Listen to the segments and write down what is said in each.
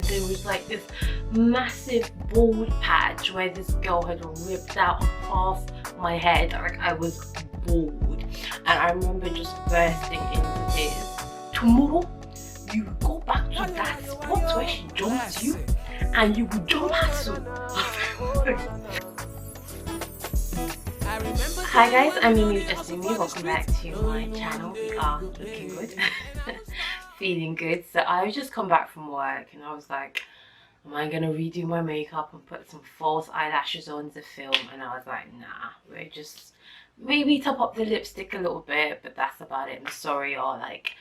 there was like this massive bald patch where this girl had ripped out half my head. Like I was bald, and I remember just bursting into tears. Tomorrow you will go back to that spot where she jumps you and you will jump her too. Hi guys, I'm Mimi with Just Me. Welcome back to my channel. We are looking good. Feeling good. So I just come back from work and I was like, am I gonna redo my makeup and put some false eyelashes on to film? And I was like, nah, we're just maybe top up the lipstick a little bit, but that's about it. I'm sorry, y'all. Like,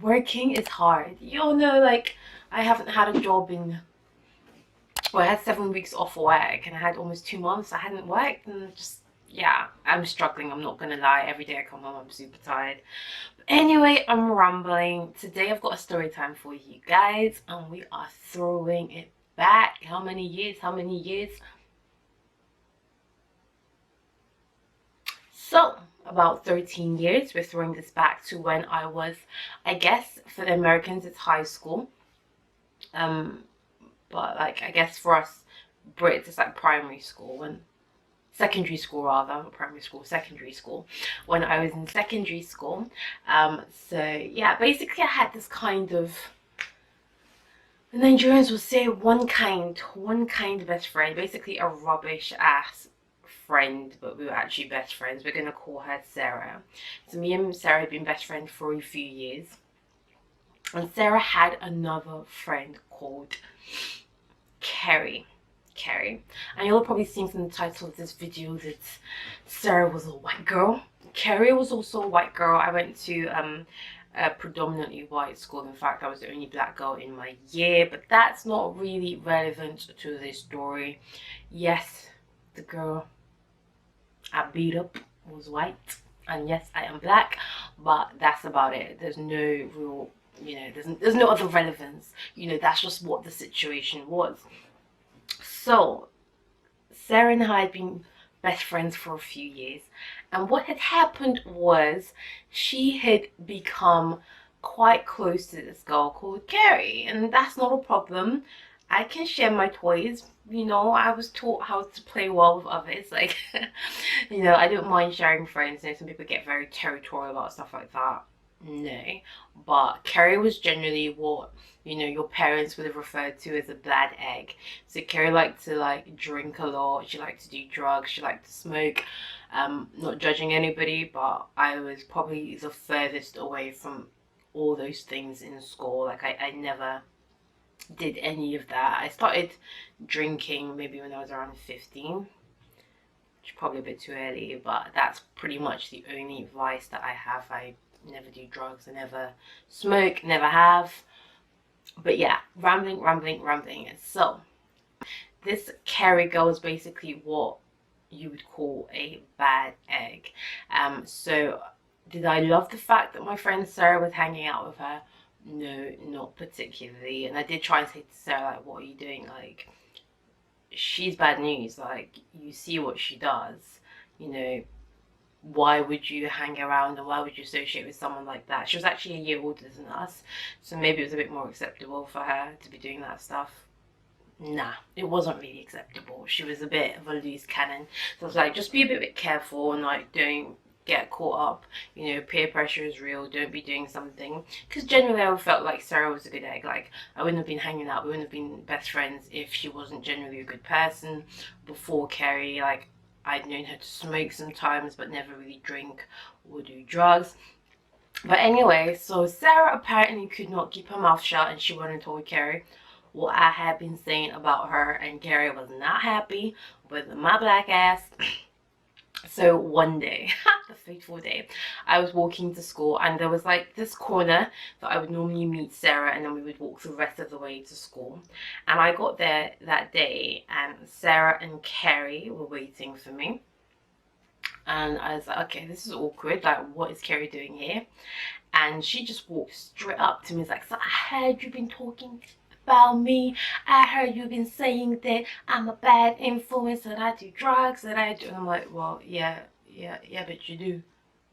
working is hard. You all know, like, I haven't had a job in, well, I had 7 weeks off work and I had almost 2 months I hadn't worked, and just, yeah, I'm struggling. I'm not gonna lie. Every day I come home I'm super tired. But anyway, I'm rambling. Today I've got a story time for you guys and we are throwing it back. How many years? So about 13 years. We're throwing this back to when I was, I guess for the Americans it's high school, but like I guess for us Brits it's like primary school, and secondary school rather, not primary school, secondary school, when I was in secondary school. So yeah, basically I had this kind of, the Nigerians would say one kind best friend, basically a rubbish ass friend, but we were actually best friends. We're gonna call her Sarah. So me and Sarah had been best friends for a few years, and Sarah had another friend called Carrie. And you'll probably seen from the title of this video that Sarah was a white girl. Carrie was also a white girl. I went to a predominantly white school. In fact, I was the only black girl in my year, but that's not really relevant to this story. Yes, the girl I beat up was white, and yes, I am black, but that's about it. There's no real, you know, there's no other relevance. You know, that's just what the situation was. So Sarah and I had been best friends for a few years, and what had happened was she had become quite close to this girl called Carrie, and that's not a problem. I can share my toys. You know, I was taught how to play well with others. Like, you know, I don't mind sharing friends. You know, some people get very territorial about stuff like that. No, but Carrie was generally what, you know, your parents would have referred to as a bad egg. So Carrie liked to like drink a lot. She liked to do drugs. She liked to smoke. Not judging anybody, but I was probably the furthest away from all those things in school. Like I never did any of that. I started drinking maybe when I was around 15, which is probably a bit too early, but that's pretty much the only vice that I have. I never do drugs, I never smoke, never have. But yeah, rambling. So this Carrie girl is basically what you would call a bad egg. So did I love the fact that my friend Sarah was hanging out with her? No, not particularly. And I did try and say to Sarah, like, what are you doing? Like, she's bad news. Like, you see what she does, you know, why would you hang around and why would you associate with someone like that? She was actually a year older than us, so maybe it was a bit more acceptable for her to be doing that stuff. Nah, it wasn't really acceptable. She was a bit of a loose cannon. So I was like, just be a bit careful and like don't get caught up. You know, peer pressure is real. Don't be doing something. Because generally I felt like Sarah was a good egg. Like, I wouldn't have been hanging out, we wouldn't have been best friends if she wasn't generally a good person. Before Carrie, like, I'd known her to smoke sometimes, but never really drink or do drugs. But anyway, so Sarah apparently could not keep her mouth shut, and she went and told Carrie what I had been saying about her, and Carrie was not happy with my black ass. So one day, the fateful day, I was walking to school, and there was like this corner that I would normally meet Sarah, and then we would walk the rest of the way to school. And I got there that day and Sarah and Carrie were waiting for me, and I was like, okay, this is awkward, like what is Carrie doing here? And she just walked straight up to me. It's like, so I heard you've been talking about me. I heard you've been saying that I'm a bad influence, that I do drugs, that I do. And I'm like, well, yeah, but you do,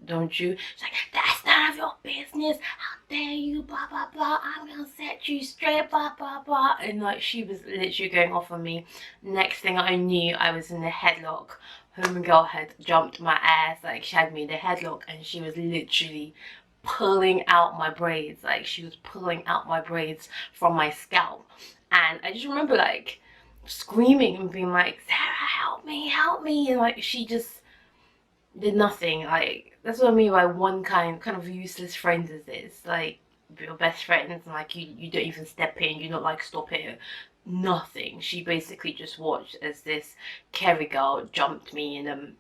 don't you? She's like, that's none of your business, how dare you, blah blah blah, I'm gonna set you straight, blah blah blah. And like, she was literally going off on me. Next thing I knew, I was in the headlock. Homegirl had jumped my ass, like she had me in the headlock, and she was literally pulling out my braids. Like, she was pulling out my braids from my scalp. And I just remember like screaming and being like, Sarah, help me, and like, she just did nothing. Like, that's what I mean by one kind of useless friends is this. Like, your best friends, and like, you don't even step in, you're not like, stop it, nothing. She basically just watched as this Kerry girl jumped me, and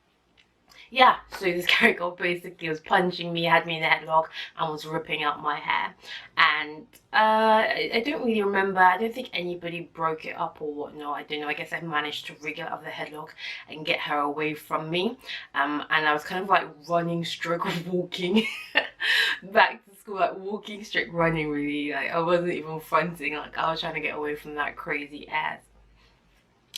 yeah, so this Kerry girl basically was punching me, had me in the headlock, and was ripping out my hair. And I don't really remember, I don't think anybody broke it up or whatnot, I don't know. I guess I managed to wriggle out of the headlock and get her away from me. And I was kind of like running stroke walking back to school, like walking stroke running, really. Like, I wasn't even fronting, like I was trying to get away from that crazy ass.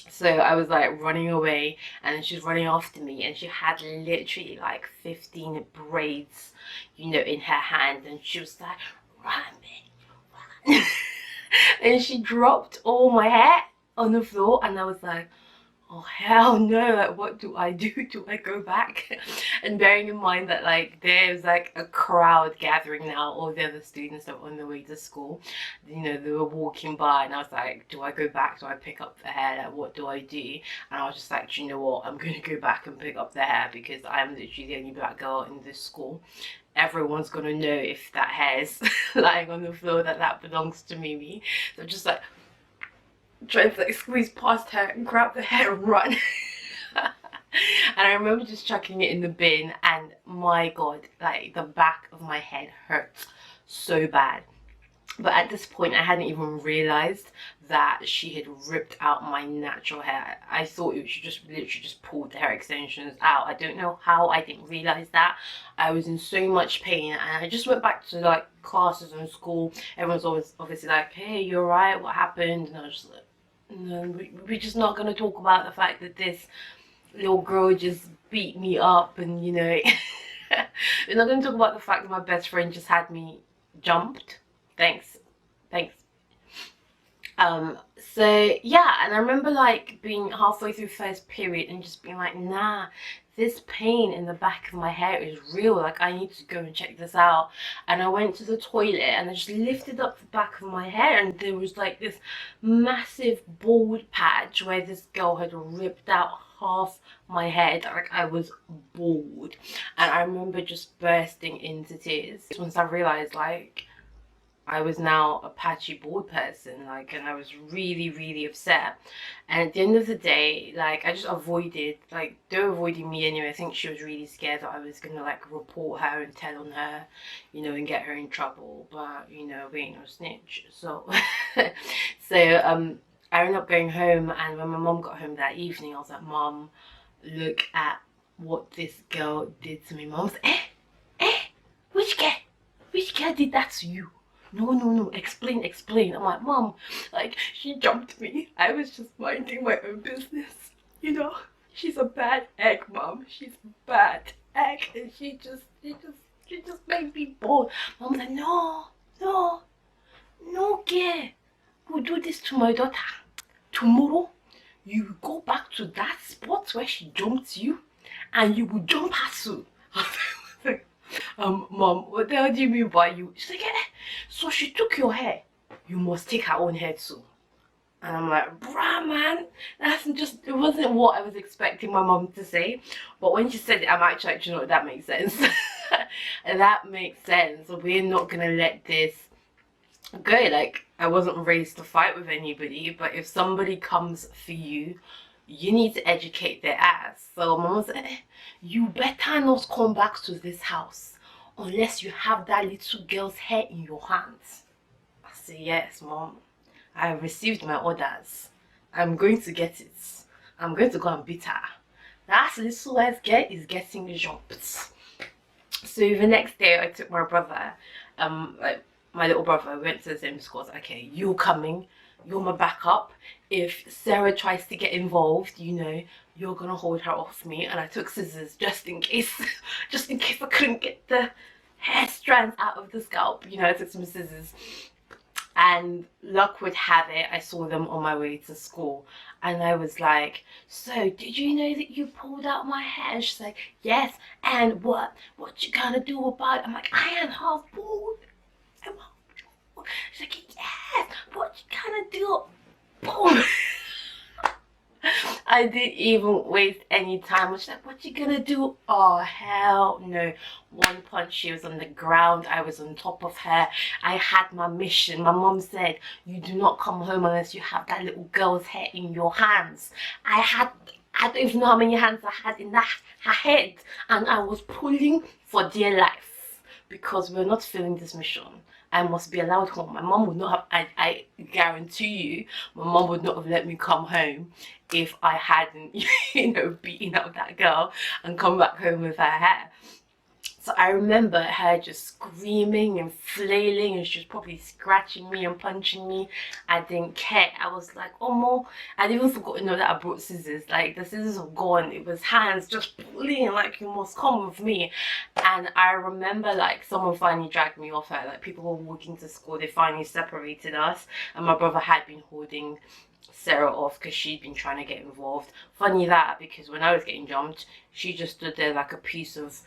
So I was like running away, and then she was running after me, and she had literally like 15 braids, you know, in her hand, and she was like, run, bitch, run. And she dropped all my hair on the floor, and I was like, oh hell no, like what do I do? Do I go back? And bearing in mind that like there's like a crowd gathering now, all the other students that were on the way to school, you know, they were walking by, and I was like, do I go back? Do I pick up the hair? Like, what do I do? And I was just like, do you know what, I'm gonna go back and pick up the hair, because I'm literally the only black girl in this school. Everyone's gonna know if that hair is lying on the floor that belongs to me. So just like trying to like squeeze past her and grab the hair and run. And I remember just chucking it in the bin, and my god, like the back of my head hurt so bad. But at this point I hadn't even realized that she had ripped out my natural hair. I thought she just literally just pulled the hair extensions out. I don't know how I didn't realize that. I was in so much pain, and I just went back to like classes in school. Everyone's always obviously like, hey, you're right, what happened? And I was just like, no, we're just not going to talk about the fact that this little girl just beat me up, and you know, we're not going to talk about the fact that my best friend just had me jumped. Thanks. So yeah, and I remember like being halfway through first period and just being like, nah, this pain in the back of my hair is real, like I need to go and check this out. And I went to the toilet, and I just lifted up the back of my hair, and there was like this massive bald patch where this girl had ripped out half my head. Like, I was bald, and I remember just bursting into tears once I realized like I was now a patchy bald person, like, and I was really upset. And at the end of the day, like, I just avoided, like, they were avoiding me anyway. I think she was really scared that I was gonna like report her and tell on her, you know, and get her in trouble. But you know, we ain't no snitch. So so I ended up going home, and when my mom got home that evening, I was like, Mom, look at what this girl did to me. Mom was like, which girl did that to you? No, explain. I'm like, Mom, like, she jumped me. I was just minding my own business, you know. She's a bad egg, Mom. She's a bad egg, and she just made me bored. Mom's like, no, girl, we'll do this to my daughter. Tomorrow, you will go back to that spot where she jumped you, and you will jump her too. Mom, what the hell do you mean by you? She's like, so she took your hair, you must take her own hair too. And I'm like, bruh, man, that's just, it wasn't what I was expecting my mom to say. But when she said it, I'm actually like, you know what, that makes sense. And that makes sense. We're not gonna let this go. Like, I wasn't raised to fight with anybody, but if somebody comes for you, you need to educate their ass. So mom was like, you better not come back to this house unless you have that little girl's hair in your hands. I said, yes, Mom, I have received my orders. I'm going to get it. I'm going to go and beat her. That little ass girl is getting jumped. So the next day I took my brother, like my little brother, we went to the same school. I was like, okay, you're coming, you're my backup. If Sarah tries to get involved, you know, you're gonna hold her off me. And I took scissors just in case I couldn't get the hair strands out of the scalp. You know, I took some scissors, and luck would have it, I saw them on my way to school, and I was like, so did you know that you pulled out my hair? And she's like, yes, and what you gonna do about it? I'm like, I am half bald. I'm half bald. She's like, yes, what you gonna do? Boom. I didn't even waste any time. She's like, what you gonna do? Oh, hell no. One punch, she was on the ground. I was on top of her. I had my mission. My mom said, you do not come home unless you have that little girl's hair in your hands. I don't even know how many hands I had in her head. And I was pulling for dear life because we're not filling this mission. I must be allowed home. My mom would not have, I guarantee you, my mom would not have let me come home if I hadn't, you know, beaten up that girl and come back home with her hair. So I remember her just screaming and flailing, and she was probably scratching me and punching me. I didn't care. I was like, oh, more. I'd even forgotten that I brought scissors. Like, the scissors were gone. It was hands just pulling, like, you must come with me. And I remember, like, someone finally dragged me off her. Like, people were walking to school. They finally separated us. And my brother had been holding Sarah off because she'd been trying to get involved. Funny that, because when I was getting jumped, she just stood there like a piece of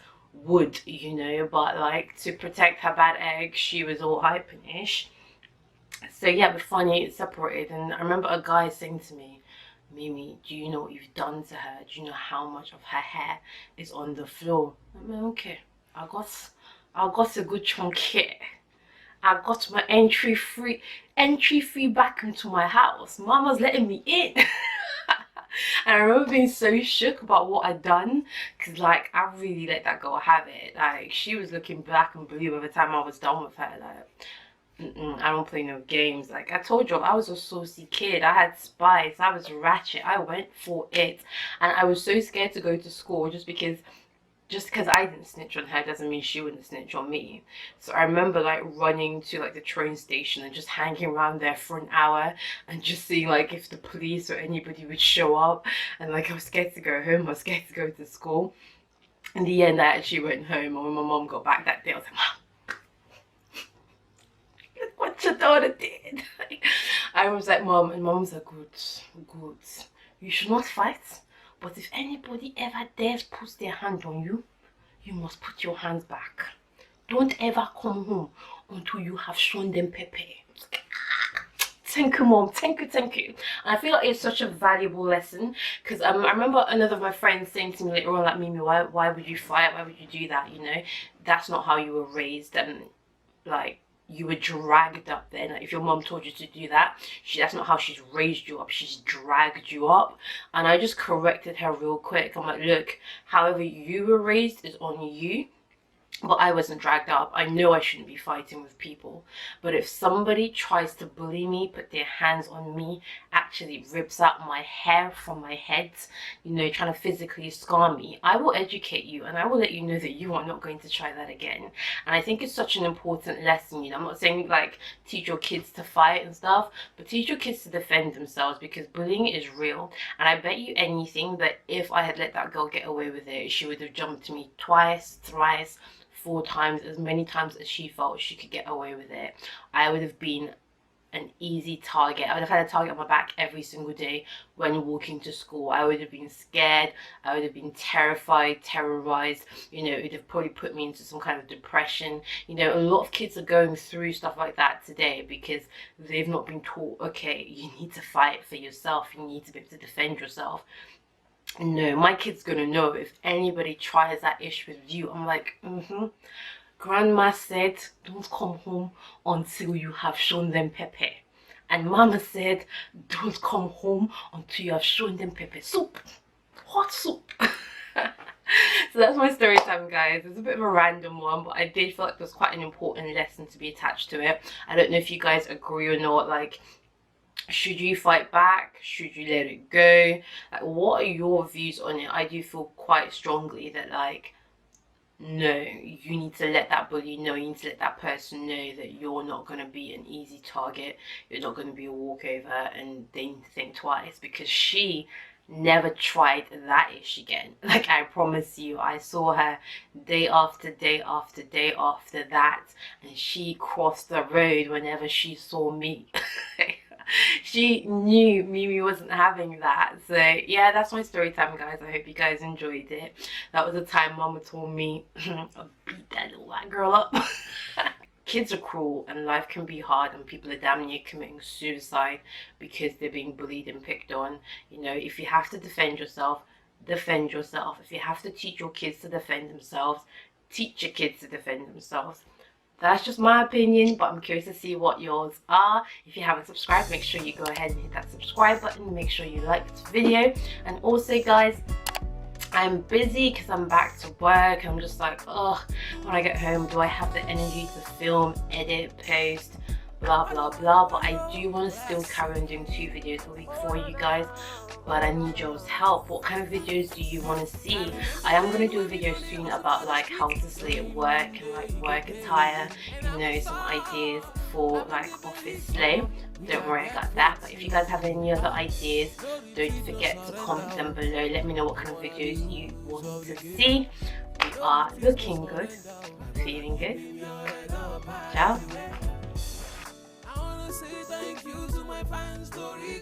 would, you know, but like to protect her bad egg, she was all hypenish. So yeah, but funny, it separated. And I remember a guy saying to me, Mimi, do you know what you've done to her? Do you know how much of her hair is on the floor? I mean, okay, I got a good chunk here. I got my entry free back into my house. Mama's letting me in. And I remember being so shook about what I'd done, because like I really let that girl have it. Like she was looking black and blue by the time I was done with her. Like I don't play no games. Like I told you, I was a saucy kid. I had spice. I was ratchet. I went for it, and I was so scared to go to school just because I didn't snitch on her doesn't mean she wouldn't snitch on me. So I remember like running to like the train station and just hanging around there for an hour and just seeing like if the police or anybody would show up. And like I was scared to go home, I was scared to go to school. In the end, I actually went home, and when my mom got back that day, I was like, Mom, look what your daughter did. I was like, Mom, and Mom was like, good. You should not fight. But if anybody ever dares put their hand on you, you must put your hands back. Don't ever come home until you have shown them Pepe. Thank you, Mom. Thank you. And I feel like it's such a valuable lesson, because I remember another of my friends saying to me later on, like, Mimi, why would you fight? Why would you do that? You know, that's not how you were raised. And like, you were dragged up there. Like, if your mom told you to do that, that's not how she's raised you up. She's dragged you up. And I just corrected her real quick. I'm like, look, however you were raised is on you. But I wasn't dragged up. I know I shouldn't be fighting with people. But if somebody tries to bully me, put their hands on me, actually rips out my hair from my head, you know, trying to physically scar me, I will educate you and I will let you know that you are not going to try that again. And I think it's such an important lesson, you know. I'm not saying like teach your kids to fight and stuff, but teach your kids to defend themselves, because bullying is real. And I bet you anything that if I had let that girl get away with it, she would have jumped me twice, thrice, 4 times, as many times as she felt she could get away with it. I would have been an easy target. I would have had a target on my back every single day when walking to school. I would have been scared. I would have been terrified, terrorized. You know, it would have probably put me into some kind of depression. You know, a lot of kids are going through stuff like that today because they've not been taught, okay, you need to fight for yourself. You need to be able to defend yourself. No, my kid's gonna know if anybody tries that ish with you. I'm like, Grandma said, don't come home until you have shown them Pepe. And Mama said, don't come home until you have shown them pepper soup. Hot soup. So that's my story time, guys. It's a bit of a random one, but I did feel like there's quite an important lesson to be attached to it. I don't know if you guys agree or not. Like, should you fight back? Should you let it go? Like, what are your views on it? I do feel quite strongly that, like, no, you need to let that bully know, you need to let that person know that you're not going to be an easy target, you're not going to be a walkover, and they need to think twice, because she never tried that ish again. Like, I promise you, I saw her day after day after day after that, and she crossed the road whenever she saw me. She knew Mimi wasn't having that. So yeah, that's my story time, guys. I hope you guys enjoyed it. That was the time Mama told me I'll beat that little white girl up. Kids are cruel and life can be hard, and people are damn near committing suicide because they're being bullied and picked on. You know, if you have to defend yourself, defend yourself. If you have to teach your kids to defend themselves, teach your kids to defend themselves. That's just my opinion, but I'm curious to see what yours are. If you haven't subscribed, make sure you go ahead and hit that subscribe button. Make sure you like this video. And also, guys, I'm busy because I'm back to work. I'm just like, oh, when I get home, do I have the energy to film, edit, post, blah blah blah? But I do want to still carry on doing 2 videos a week for you guys, but I need yours help. What kind of videos do you want to see? I am going to do a video soon about like how to slay at work and like work attire, you know, some ideas for like office slay. Don't worry, I got that. But if you guys have any other ideas, don't forget to comment them below. Let me know what kind of videos you want to see. We are looking good, feeling good. Ciao. Thank you to my fans, story,